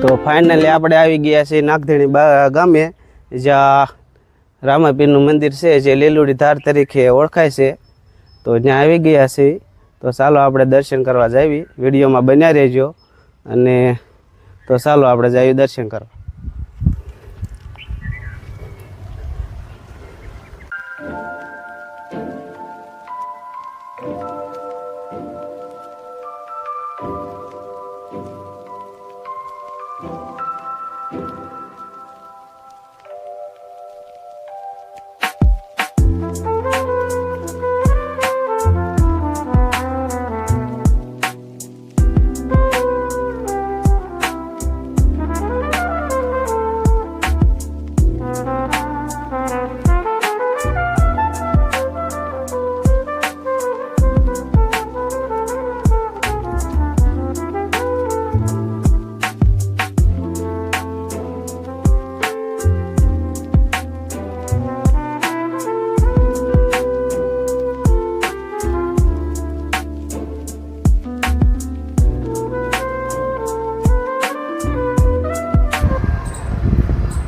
તો ફાઇનલી આપણે આવી ગયા છીએ નાગધણી ગામે, જ્યાં રામાપીરનું મંદિર છે, જે લીલુડી ધાર તરીકે ઓળખાય છે. તો ત્યાં આવી ગયા છીએ. તો ચાલો આપણે દર્શન કરવા જાવી. વિડીયોમાં બન્યા રહેજો. અને તો ચાલો આપણે જઈએ દર્શન કરવા.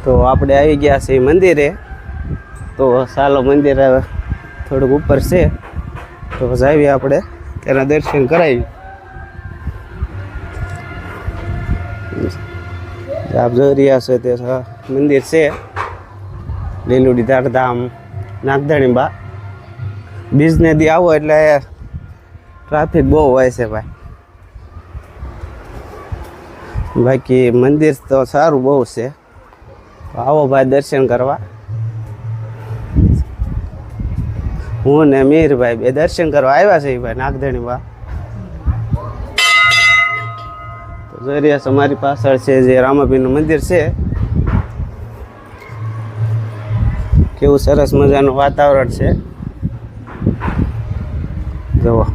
તો આપણે આવી ગયા છીએ મંદિરે. તો ચાલો મંદિર થોડુંક ઉપર છે, તો જાવી આપણે તેના દર્શન કરાવી. આપ જોઈ રહ્યા છો તે મંદિર છે લીલુડી ધારધામ નાગધણી બા. બીજને દી આવો એટલે ટ્રાફિક બહુ હોય છે ભાઈ. બાકી મંદિર તો સારું બહુ છે. આવો ભાઈ દર્શન કરવા. હું ને મીરભાઈ બે દર્શન કરવા આવ્યા છે ભાઈ નાગધણીમાં. તો જોઈ રહ્યા છો મારી પાછળ છે જે રામાપીરનું મંદિર છે. કેવું સરસ મજાનું વાતાવરણ છે જુઓ.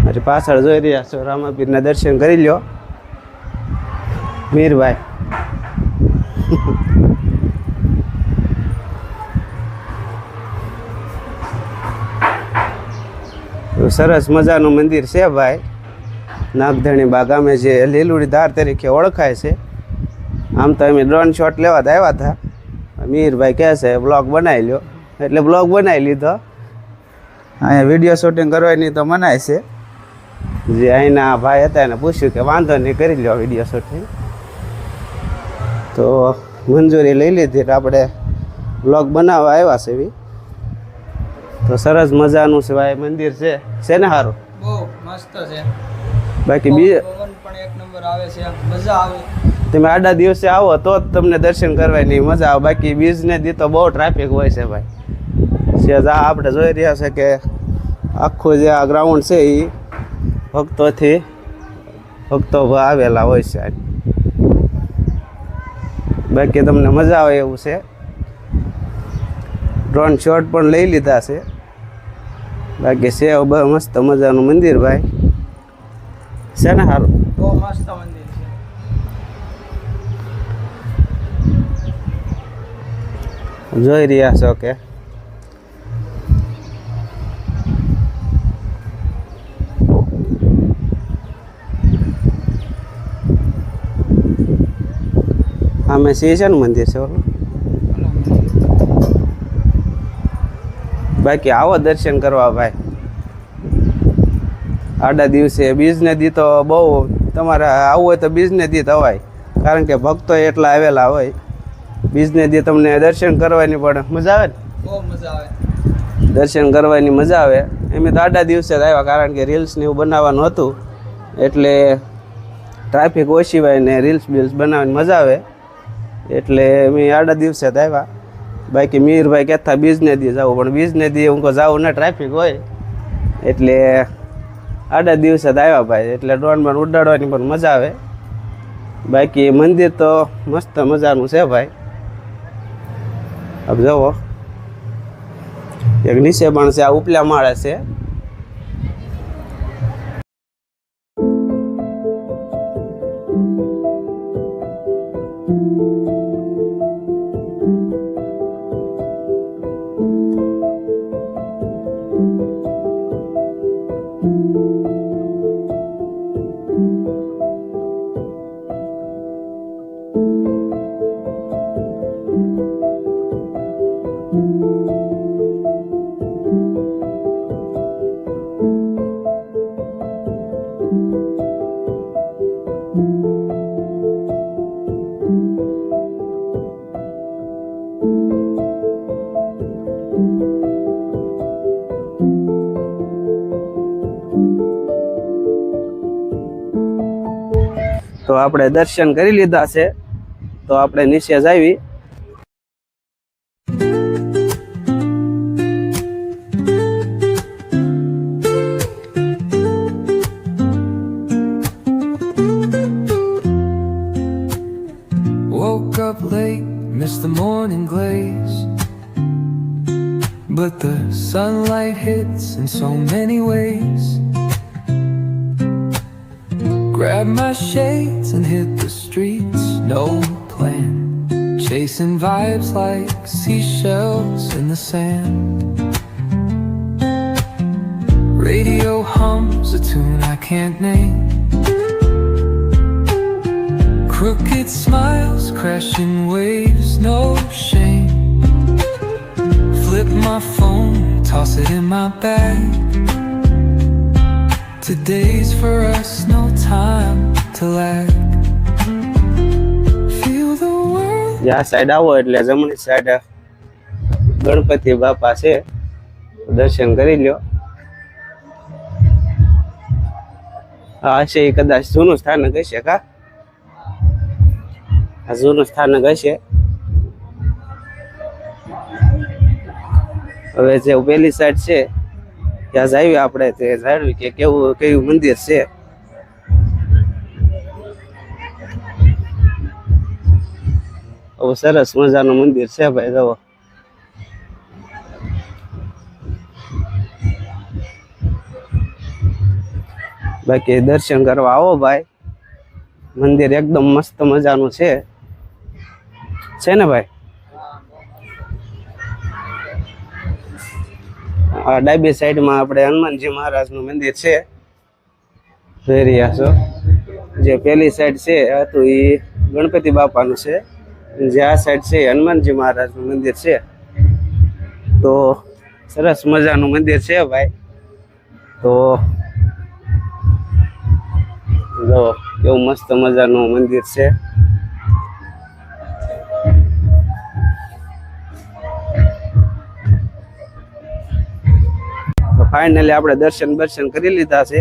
મારી પાછળ જોઈ રહ્યા છો રામાપીરના દર્શન કરી લ્યો મીરભાઈ. સરસ મજાનું મંદિર છે ભાઈ નાગધણી બા ગામે, જે લીલુડી ધાર તરીકે ઓળખાય છે. આમ તો અમે ડ્રોન શોટ લેવા આવ્યા હતા. મીરભાઈ કહે છે બ્લોગ બનાવી લ્યો, એટલે બ્લોગ બનાવી લીધો. અહીંયા વિડીયો શૂટિંગ કરવાની તો મનાય છે. જે અહીંના ભાઈ હતા એને પૂછ્યું કે વાંધો નહીં, કરી લો વિડીયો શૂટિંગ. તો મંજૂરી લઈ લીધી, આપણે બ્લોગ બનાવવા આવ્યા છે એવી. તો સરસ મજાનું છે ભાઈ મંદિર છે ને સારું બહુ મસ્ત છે. બાકી પવન પણ એક નંબર આવે છે, મજા આવે. તમે આડા દિવસે આવો તો જ તમને દર્શન કરવાની મજા આવે. બાકી બીજને દી તો બહુ ટ્રાફિક હોય છે ભાઈ. સેજ આ આપણે જોઈ રહ્યા છે કે આખું જે આ ગ્રાઉન્ડ છે એ ભક્તો આવેલા હોય છે. બાકી તમને મજા આવે એવું છે. ડ્રોન શોટ પણ લઈ લીધા છે. બાકી છે બહુ મસ્ત મજાનું મંદિર ભાઈ છે ને સારું. બહુ મસ્ત મંદિર છે. જોઈ રહ્યા છો કે આમે શેષાનું મંદિર છે ઓલું. બાકી આવો દર્શન કરવા ભાઈ આડા દિવસે. બીજને દી તો બહુ તમારે આવવું હોય તો બીજને દી થવાય, કારણ કે ભક્તો એટલા આવેલા હોય. બીજને દી તમને દર્શન કરવાની પણ મજા આવે ને, બહુ મજા આવે. દર્શન કરવાની મજા આવે. એમ તો આડા દિવસે જ આવ્યા, કારણ કે રીલ્સ ને એવું બનાવવાનું હતું, એટલે ટ્રાફિક ઓછી હોય ને રીલ્સ બનાવવાની મજા આવે, એટલે મેં આડા દિવસે જ આવ્યા. બાકી મીરભાઈ કહેતા બીજને દી જવું, પણ બીજને દી હું જાઉં ને ટ્રાફિક હોય, એટલે આડા દિવસે જ આવ્યા ભાઈ. એટલે ડ્રોનમાં ઉડાડવાની પણ મજા આવે. બાકી મંદિર તો મસ્ત મજાનું છે ભાઈ. अब જુઓ એક નીચે પણ છે, આ ઉપલા માળે છે. તો આપણે દર્શન કરી લીધા છે, તો આપણે નીચે જ આવી. Woke up late, missed the morning glaze, but the sunlight hits in so many ways. Grabbed my shades and hit the streets, no plan, chasing vibes like seashells in the sand. Radio hums a tune I can't name, crooked smiles, crashing waves, no shame. Flip my phone, toss it in my bag. Today's for us, no time to lag. Feel the world. આ side આવો એટલે જમણી side Ganpati બાપા છે, દર્શન કરી લ્યો. આ છે એ કદાચ જૂનું સ્થાનક હશે કા? આ જૂનું સ્થાનક હશે. હવે જે પેલી સાઈડ છે ત્યાં જાવી આપણે, તે જાણવી કે કેવું કયું મંદિર છે. બહુ સરસ મજાનું મંદિર છે ભાઈ, જુઓ. બાકી દર્શન કરવા આવો ભાઈ, મંદિર એકદમ મસ્ત મજાનું છે ને ભાઈ? આ ડાબી સાઈડમાં આપણે હનુમાનજી મહારાજનું મંદિર છે, જોઈ રહ્યા છો. જે પેલી સાઈડ છે હતું એ ગણપતિ બાપાનું છે, જે આ સાઈડ છે એ હનુમાનજી મહારાજનું મંદિર છે. તો સરસ મજાનું મંદિર છે ભાઈ. તો જો કેવું મસ્ત મજાનું મંદિર છે. ફાઇનલી આપણે દર્શન કરી લીધા છે.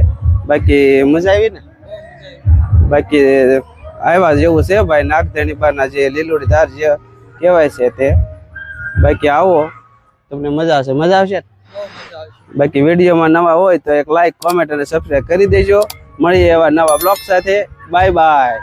બાકી મજા આવી ને? બાકી આવ્યા જેવું છે ભાઈ, નાગધણી બાના જે લીલુડી ધાર જે કહેવાય છે તે. બાકી આવો, તમને મજા આવશે. મજા આવશે. બહુ મજા આવશે. બાકી વિડીયોમાં નવા હોય તો એક લાઈક, કોમેન્ટ અને સબસ્ક્રાઈબ કરી દેજો. મળીએ એવા નવા બ્લોગ સાથે. Bye bye.